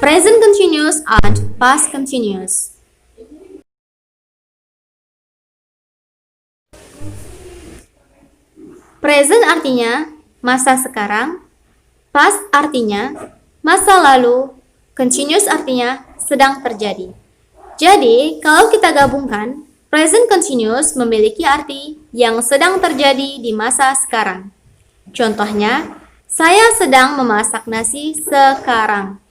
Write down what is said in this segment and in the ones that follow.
present continuous and past continuous. Present artinya masa sekarang, past artinya masa lalu, continuous artinya sedang terjadi. Jadi, kalau kita gabungkan, present continuous memiliki arti yang sedang terjadi di masa sekarang. Contohnya, saya sedang memasak nasi sekarang.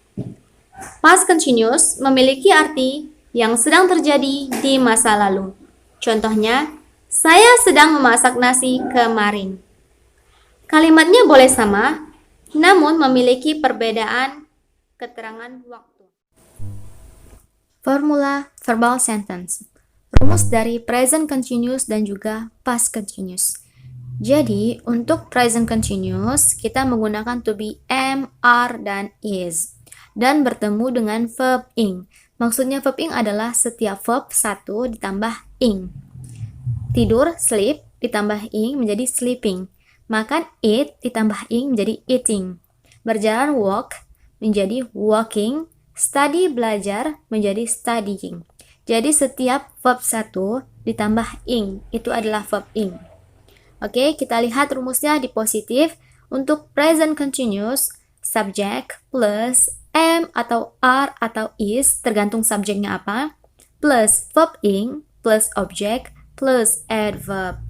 Past continuous memiliki arti yang sedang terjadi di masa lalu. Contohnya, saya sedang memasak nasi kemarin. Kalimatnya boleh sama, namun memiliki perbedaan keterangan waktu. Formula verbal sentence. Rumus dari present continuous dan juga past continuous. Jadi, untuk present continuous, kita menggunakan to be, am, are, dan is. Dan bertemu dengan verb ing. Maksudnya verb ing adalah setiap verb satu ditambah ing. Tidur, sleep, ditambah ing menjadi sleeping. Makan, eat, ditambah ing menjadi eating. Berjalan, walk, menjadi walking. Study, belajar, menjadi studying. Jadi setiap verb satu ditambah ing, itu adalah verb ing. Oke, kita lihat rumusnya di positif. Untuk present continuous, subject plus am atau are atau is, tergantung subjeknya apa, plus verb ing, plus object, plus adverb.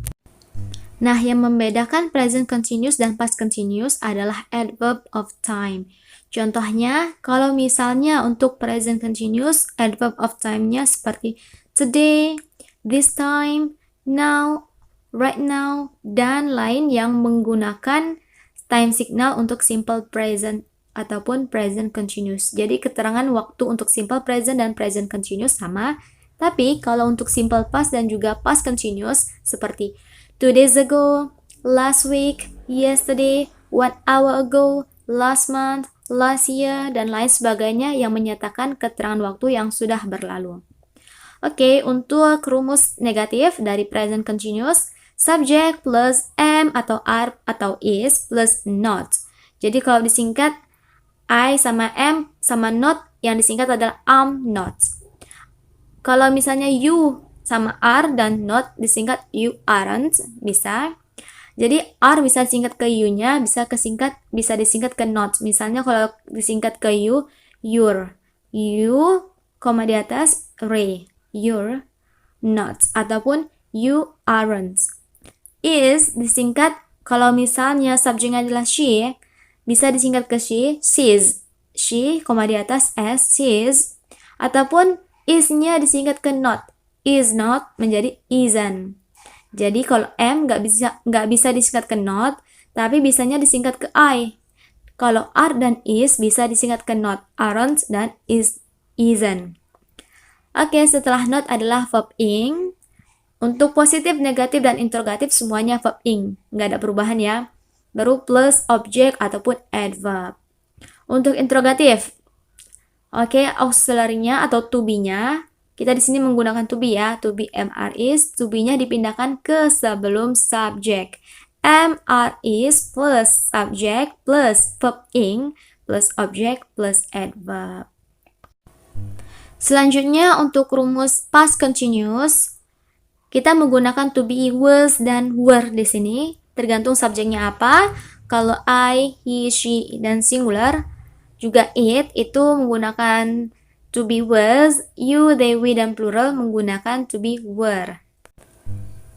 Nah, yang membedakan present continuous dan past continuous adalah adverb of time. Contohnya, kalau misalnya untuk present continuous, adverb of time-nya seperti today, this time, now, right now, dan lain yang menggunakan time signal untuk simple present ataupun present continuous. Jadi keterangan waktu untuk simple present dan present continuous sama, tapi kalau untuk simple past dan juga past continuous seperti 2 days ago, last week, yesterday, 1 hour ago, last month, last year, dan lain sebagainya yang menyatakan keterangan waktu yang sudah berlalu. Oke, untuk rumus negatif dari present continuous, subject plus am atau are atau is plus not. Jadi kalau disingkat I sama am sama not, yang disingkat adalah am not. Kalau misalnya you sama are dan not disingkat you aren't, bisa. Jadi are bisa disingkat ke you-nya, bisa disingkat ke not. Misalnya kalau disingkat ke you, your. You, koma di atas, re. You're not. Ataupun you aren't. Is disingkat, kalau misalnya subjeknya adalah she, bisa disingkat ke she, she's. She, koma di atas s, she's. Ataupun is-nya disingkat ke not. Is not menjadi isn't. Jadi kalau am nggak bisa disingkat ke not, tapi bisanya disingkat ke I. Kalau are dan is bisa disingkat ke not, aren't dan isn't. Oke, setelah not adalah verb ing. Untuk positif, negatif, dan interrogatif semuanya verb ing. Nggak ada perubahan ya. Baru plus object ataupun adverb. Untuk interrogatif, oke, auxiliary-nya atau to be-nya, kita di sini menggunakan to be ya, to be, am, are, is. To be-nya dipindahkan ke sebelum subject. Am, are, is plus subject plus verb ing plus object plus adverb. Selanjutnya untuk rumus past continuous, kita menggunakan to be, was, dan were di sini. Tergantung subjeknya apa. Kalau I, he, she, dan singular, juga it, itu menggunakan to be was, you, they, we, dan plural menggunakan to be were.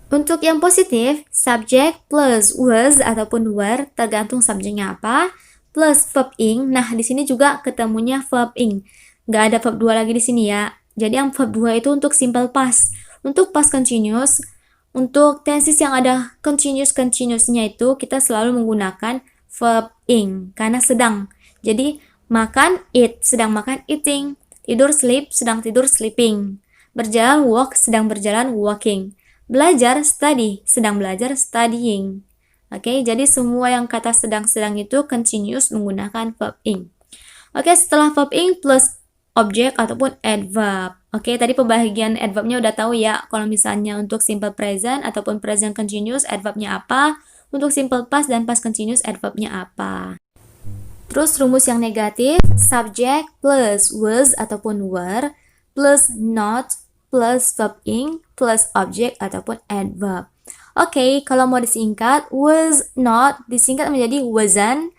Untuk yang positif, subject plus was ataupun were, tergantung subjeknya apa, plus verb ing. Nah, di sini juga ketemunya verb ing. Nggak ada verb 2 lagi di sini ya. Jadi yang verb 2 itu untuk simple past. Untuk past continuous, untuk tenses yang ada continuous-nya itu, kita selalu menggunakan verb ing, karena sedang. Jadi, makan, eat, sedang makan, eating. Tidur, sleep, sedang tidur, sleeping. Berjalan, walk, sedang berjalan, walking. Belajar, study, sedang belajar, studying. Oke, jadi semua yang kata sedang-sedang itu continuous menggunakan verb ing. Oke, setelah verb ing plus object ataupun adverb. Oke, tadi pembagian adverbnya udah tahu ya. Kalau misalnya untuk simple present ataupun present continuous, adverbnya apa. Untuk simple past dan past continuous, adverbnya apa. Terus rumus yang negatif, subject plus was ataupun were plus not plus verb ing plus object ataupun adverb. Oke, kalau mau disingkat, was not disingkat menjadi wasn't.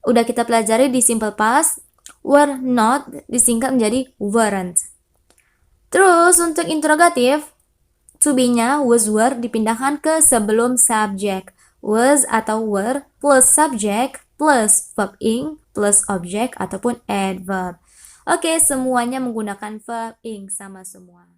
Udah kita pelajari di simple past. Were not disingkat menjadi weren't. Terus untuk interrogatif, to be-nya was were dipindahkan ke sebelum subject. Was atau were plus subject plus verb ing plus object ataupun adverb. Oke, semuanya menggunakan verb ing sama semua.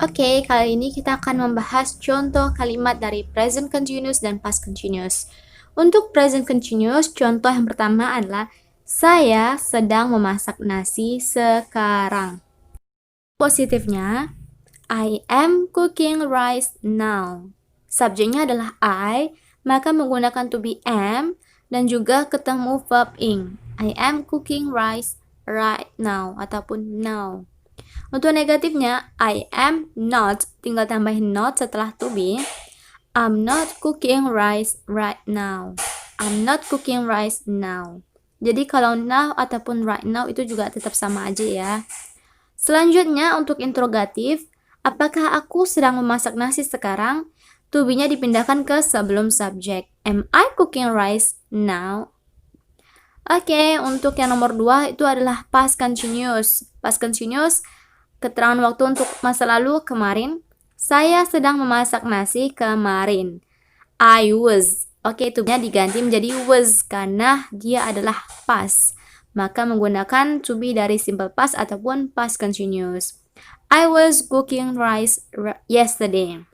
Oke, kali ini kita akan membahas contoh kalimat dari present continuous dan past continuous. Untuk present continuous, contoh yang pertama adalah saya sedang memasak nasi sekarang. Positifnya, I am cooking rice now. Subjeknya adalah I, maka menggunakan to be am dan juga ketemu verb ing. I am cooking rice right now ataupun now. Untuk negatifnya, I am not, tinggal tambahin not setelah to be. I'm not cooking rice right now. I'm not cooking rice now. Jadi kalau now ataupun right now itu juga tetap sama aja ya. Selanjutnya untuk interrogatif, apakah aku sedang memasak nasi sekarang? To be-nya dipindahkan ke sebelum subjek. Am I cooking rice now? Oke, untuk yang nomor 2 itu adalah past continuous. Past continuous, keterangan waktu untuk masa lalu kemarin. Saya sedang memasak nasi kemarin. I was. Oke, to be-nya diganti menjadi was karena dia adalah past. Maka menggunakan to be dari simple past ataupun past continuous. I was cooking rice yesterday.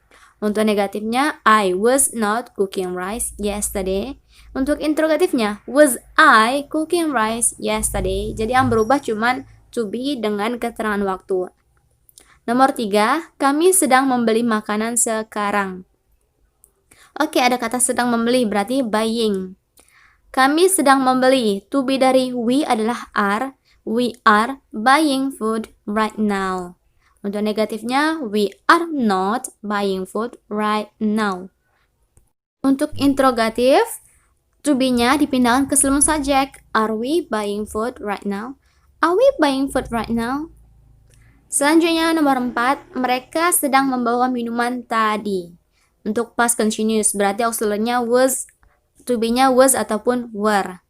Untuk negatifnya, I was not cooking rice yesterday. Untuk interrogatifnya, was I cooking rice yesterday? Jadi yang berubah cuman to be dengan keterangan waktu. Nomor 3, kami sedang membeli makanan sekarang. Oke, ada kata sedang membeli, berarti buying. Kami sedang membeli, to be dari we adalah are. We are buying food right now. Untuk negatifnya, we are not buying food right now. Untuk interrogatif, to be-nya dipindahkan ke sebelum subjek. Are we buying food right now? Are we buying food right now? Selanjutnya nomor 4, mereka sedang membawa minuman tadi. Untuk past continuous, berarti auxiliary-nya was, to be-nya was ataupun were.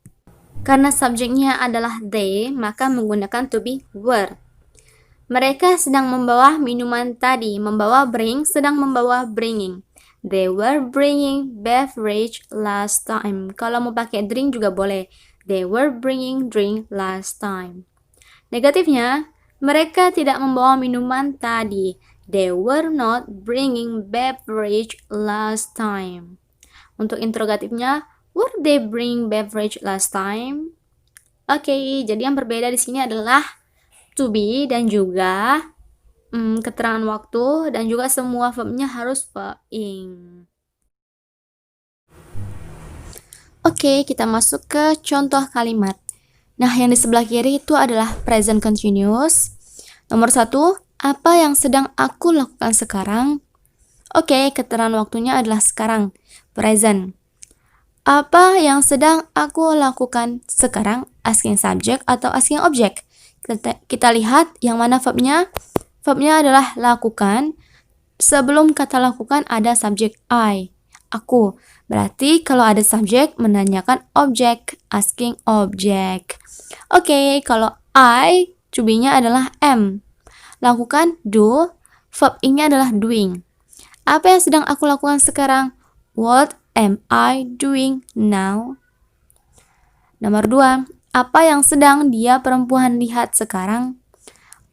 Karena subjeknya adalah they, maka menggunakan to be were. Mereka sedang membawa minuman tadi. Membawa bring, sedang membawa bringing. They were bringing beverage last time. Kalau mau pakai drink juga boleh. They were bringing drink last time. Negatifnya, mereka tidak membawa minuman tadi. They were not bringing beverage last time. Untuk interrogatifnya, were they bring beverage last time? Oke, jadi yang berbeda di sini adalah to be dan juga keterangan waktu dan juga semua verbnya harus verb ing. Oke, kita masuk ke contoh kalimat. Nah, yang di sebelah kiri itu adalah present continuous. Nomor 1, apa yang sedang aku lakukan sekarang? Oke, keterangan waktunya adalah sekarang, present. Apa yang sedang aku lakukan sekarang? Asking subject atau asking object? Kita lihat yang mana verbnya. Verbnya adalah lakukan. Sebelum kata lakukan ada subjek I, aku. Berarti kalau ada subjek menanyakan objek, asking object. Oke, kalau I, to be-nya adalah am. Lakukan, do. Verb ing-nya adalah doing. Apa yang sedang aku lakukan sekarang? What am I doing now? Nomor 2, apa yang sedang dia perempuan lihat sekarang?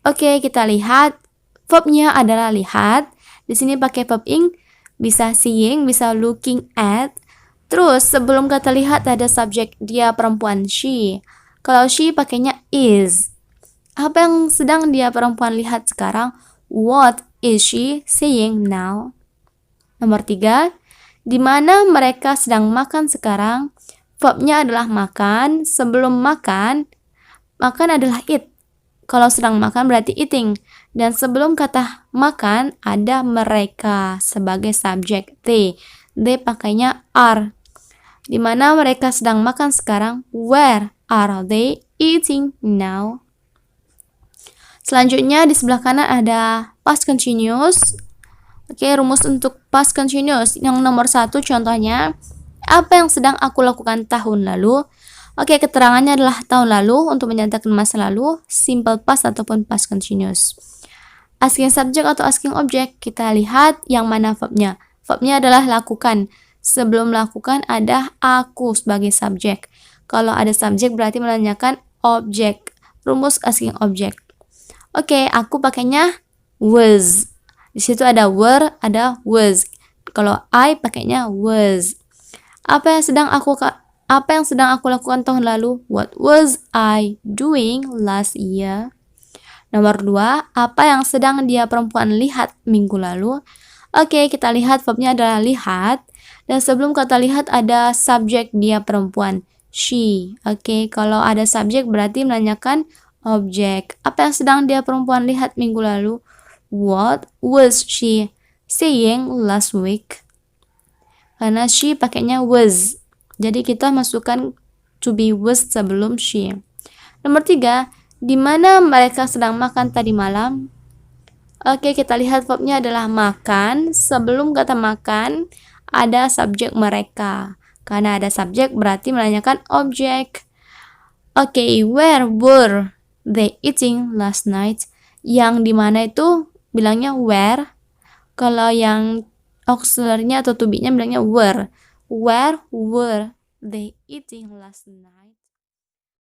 Oke, kita lihat. Verbnya adalah lihat. Di sini pakai verb ing, bisa seeing, bisa looking at. Terus sebelum kata lihat ada subjek dia perempuan, she. Kalau she pakainya is. Apa yang sedang dia perempuan lihat sekarang? What is she seeing now? Nomor 3, di mana mereka sedang makan sekarang? Verbnya adalah makan. Sebelum makan adalah eat. Kalau sedang makan berarti eating. Dan sebelum kata makan ada mereka sebagai subjek they. They pakainya are. Di mana mereka sedang makan sekarang? Where are they eating now? Selanjutnya di sebelah kanan ada past continuous. Oke, rumus untuk past continuous. Yang nomor 1 contohnya, apa yang sedang aku lakukan tahun lalu? Oke, keterangannya adalah tahun lalu. Untuk menyatakan masa lalu, simple past ataupun past continuous. Asking subject atau asking object, kita lihat yang mana verbnya. Verbnya adalah lakukan. Sebelum melakukan ada aku sebagai subjek. Kalau ada subjek berarti menanyakan objek. Rumus asking object. Oke, aku pakainya was. Di situ ada were, ada was. Kalau I pakainya was. Apa yang sedang aku lakukan tahun lalu? What was I doing last year? Nomor 2, apa yang sedang dia perempuan lihat minggu lalu? Oke, kita lihat verbnya adalah lihat. Dan sebelum kata lihat ada subjek dia perempuan, she. Oke, kalau ada subjek berarti menanyakan objek. Apa yang sedang dia perempuan lihat minggu lalu? What was she seeing last week? Karena she pakainya was. Jadi kita masukkan to be was sebelum she. Nomor 3, di mana mereka sedang makan tadi malam? Oke, kita lihat verbnya adalah makan. Sebelum kata makan ada subjek mereka. Karena ada subjek berarti menanyakan objek. Oke, where were they eating last night? Yang dimana itu bilangnya where. Kalau yang auxiliary-nya atau to be-nya bilangnya were. Where were they eating last night?